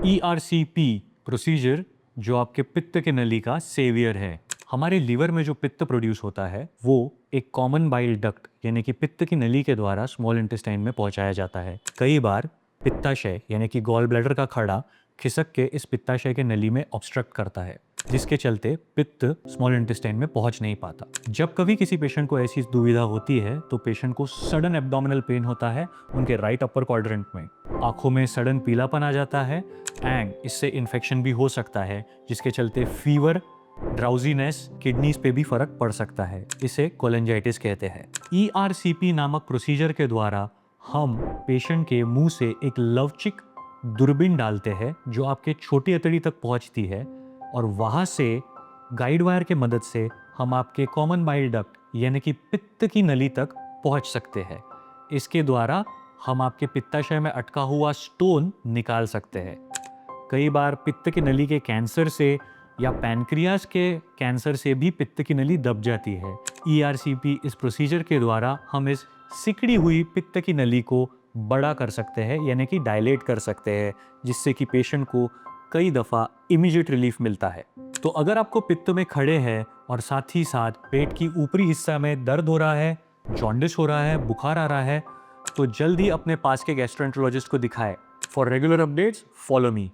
ERCP procedure जो आपके पित्त के नली का सेवियर है। हमारे लीवर में जो पित्त प्रोड्यूस होता है वो एक कॉमन बाइल डक्ट यानी कि पित्त की नली के द्वारा स्मॉल इंटेस्टाइन में पहुंचाया जाता है। कई बार पित्ताशय यानी कि गॉल ब्लैडर का खड़ा खिसक के इस पित्ताशय के नली में ऑब्स्ट्रक्ट करता है, जिसके चलते पित्त स्मॉल इंटेस्टाइन में पहुंच नहीं पाता। जब कभी किसी पेशेंट को ऐसी दुविधा होती है तो पेशेंट को सडन एब्डोमिनल पेन होता है उनके राइट अपर क्वाड्रेंट में, आंखों में सडन पीलापन आ जाता है एंड इससे इन्फेक्शन भी हो सकता है, जिसके चलते फीवर, ड्राउजीनेस, किडनीज पे भी फर्क पड़ सकता है। इसे कोलेंजाइटिस कहते हैं। ERCP नामक प्रोसीजर के द्वारा हम पेशेंट के मुंह से एक लवचिक दूरबीन डालते हैं जो आपके छोटी अतड़ी तक पहुंचती है और वहां से गाइड वायर के मदद से हम आपके कॉमन बाइल डक्ट यानी कि पित्त की नली तक पहुंच सकते हैं। इसके द्वारा हम आपके पित्ताशय में अटका हुआ स्टोन निकाल सकते हैं। कई बार पित्त की नली के कैंसर से या पैनक्रियाज के कैंसर से भी पित्त की नली दब जाती है। ERCP इस प्रोसीजर के द्वारा हम इस सिकड़ी हुई पित्त की नली को बड़ा कर सकते हैं यानी कि डायलेट कर सकते हैं, जिससे कि पेशेंट को कई दफ़ा इमीडिएट रिलीफ मिलता है। तो अगर आपको पित्त में खड़े हैं और साथ ही साथ पेट की ऊपरी हिस्सा में दर्द हो रहा है, जॉन्डिस हो रहा है, बुखार आ रहा है, तो जल्दी अपने पास के गैस्ट्रोएंटरोलॉजिस्ट को दिखाएं। For regular updates follow me.